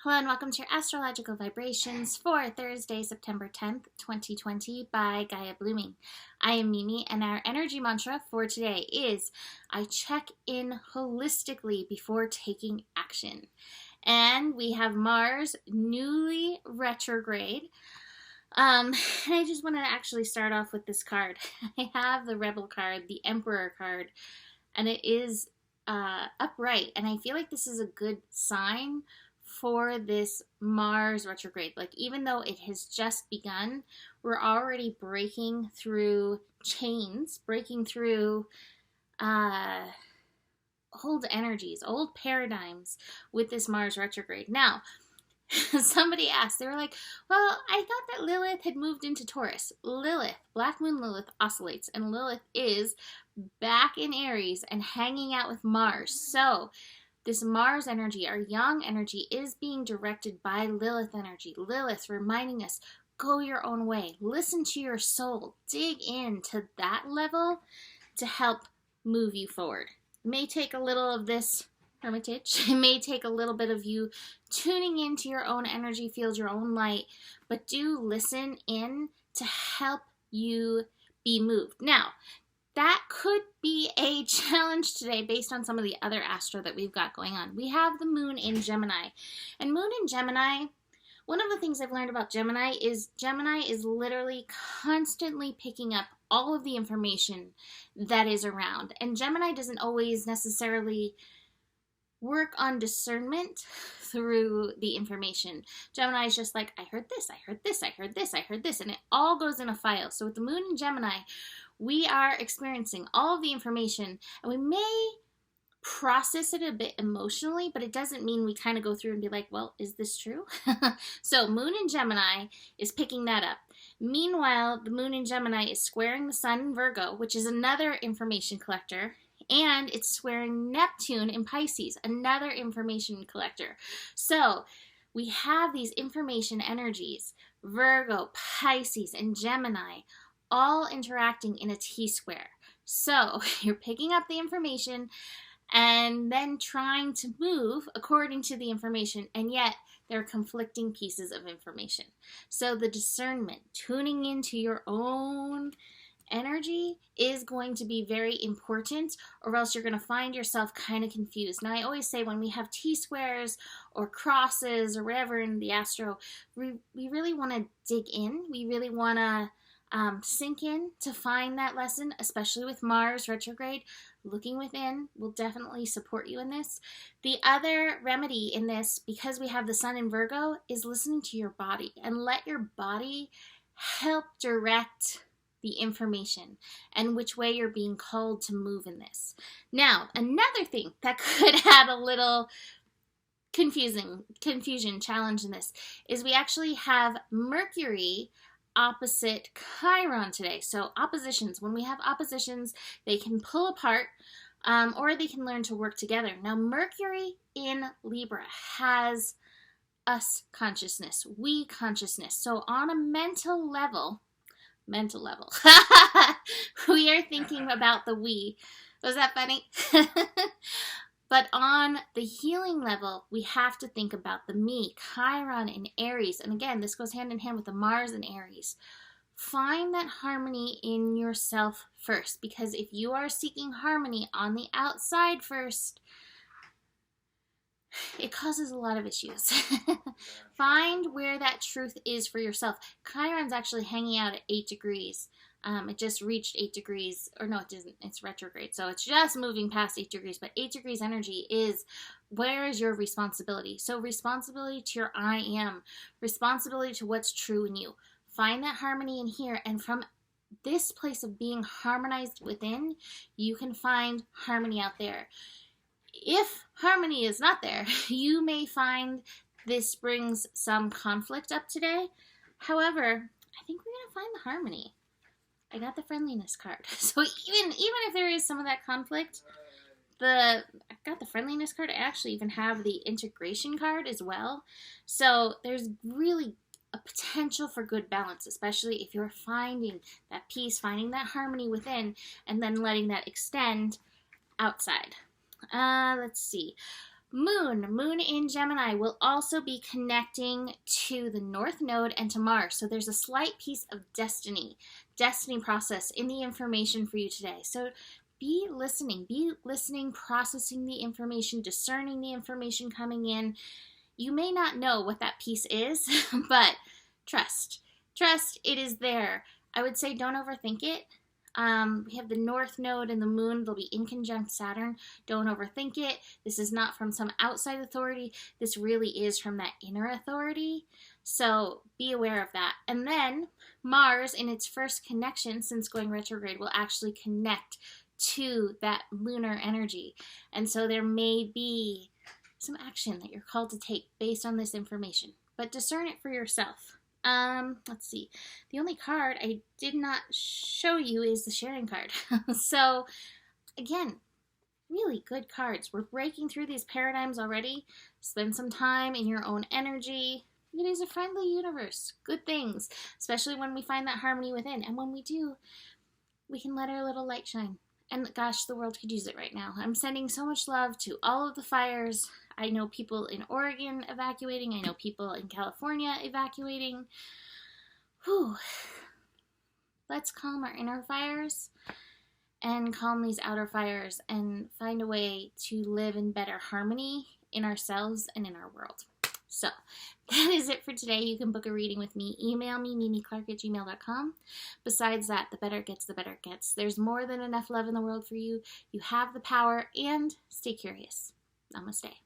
Hello and welcome to your astrological vibrations for Thursday, September 10th, 2020 by Gaia Blooming. I am Mimi and our energy mantra for today is I check in holistically before taking action. And we have Mars newly retrograde. And I just want to actually start off with this card. I have the Rebel card, the Emperor card, and it is upright. And I feel like this is a good sign for this Mars retrograde. Like, even though it has just begun, we're already breaking through chains, breaking through old energies, old paradigms with this Mars retrograde. Now, somebody asked, they were like, well, I thought that Lilith had moved into Taurus. Lilith, Black Moon Lilith oscillates, and Lilith is back in Aries and hanging out with Mars. So this Mars energy, our yang energy, is being directed by Lilith energy. Lilith reminding us, go your own way. Listen to your soul. Dig into that level to help move you forward. It may take a little of this hermitage. It may take a little bit of you tuning into your own energy field, your own light, but do listen in to help you be moved. Now, that could be a challenge today based on some of the other astro that we've got going on. We have the moon in Gemini. And moon in Gemini, one of the things I've learned about Gemini is literally constantly picking up all of the information that is around. And Gemini doesn't always necessarily work on discernment through the information. Gemini is just like, I heard this, I heard this, I heard this, I heard this, and it all goes in a file. So with the moon in Gemini, we are experiencing all of the information, and we may process it a bit emotionally, but it doesn't mean we kind of go through and be like, well, is this true? So moon in Gemini is picking that up. Meanwhile, the moon in Gemini is squaring the sun in Virgo, which is another information collector, and it's squaring Neptune in Pisces, another information collector. So we have these information energies, Virgo, Pisces, and Gemini, all interacting in a T-square. So you're picking up the information and then trying to move according to the information, and yet there are conflicting pieces of information. So the discernment, tuning into your own energy is going to be very important, or else you're going to find yourself kind of confused. Now, I always say when we have T-squares or crosses or whatever in the astro, we really want to dig in. We really want to sink in to find that lesson, especially with Mars retrograde. Looking within will definitely support you in this. The other remedy in this, because we have the sun in Virgo, is listening to your body and let your body help direct the information and which way you're being called to move in this. Now, another thing that could add a little confusion challenge in this is we actually have Mercury opposite Chiron today. So oppositions, when we have oppositions, they can pull apart or they can learn to work together. Now, Mercury in Libra has us consciousness, we consciousness. So on a mental level, we are thinking about the we. Was that funny? But on the healing level, we have to think about the me, Chiron in Aries. And again, this goes hand in hand with the Mars in Aries. Find that harmony in yourself first, because if you are seeking harmony on the outside first, it causes a lot of issues. Find where that truth is for yourself. Chiron's actually hanging out at 8 degrees. It just reached 8 degrees, or no, it didn't, it's retrograde. So it's just moving past 8 degrees, but 8 degrees energy is, where is your responsibility? So responsibility to your I am, responsibility to what's true in you. Find that harmony in here, and from this place of being harmonized within, you can find harmony out there. If harmony is not there, you may find this brings some conflict up today. However, I think we're going to find the harmony. I got the friendliness card. So even if there is some of that conflict, I got the friendliness card. I actually even have the integration card as well. So there's really a potential for good balance, especially if you're finding that peace, finding that harmony within, and then letting that extend outside. Let's see. Moon in Gemini will also be connecting to the North Node and to Mars. So there's a slight piece of destiny process in the information for you today. So be listening, processing the information, discerning the information coming in. You may not know what that piece is, but trust, it is there. I would say don't overthink it. We have the North Node and the Moon. They'll be in conjunct Saturn. Don't overthink it. This is not from some outside authority. This really is from that inner authority. So be aware of that. And then Mars, in its first connection since going retrograde, will actually connect to that lunar energy. And so there may be some action that you're called to take based on this information. But discern it for yourself. Let's see. The only card I did not show you is the sharing card. So, again, really good cards. We're breaking through these paradigms already. Spend some time in your own energy. It is a friendly universe. Good things, especially when we find that harmony within. And when we do, we can let our little light shine. And gosh, the world could use it right now. I'm sending so much love to all of the fires. I know people in Oregon evacuating. I know people in California evacuating. Whew. Let's calm our inner fires and calm these outer fires and find a way to live in better harmony in ourselves and in our world. So that is it for today. You can book a reading with me. Email me, mimiclark@gmail.com. Besides that, the better it gets, the better it gets. There's more than enough love in the world for you. You have the power, and stay curious. Namaste.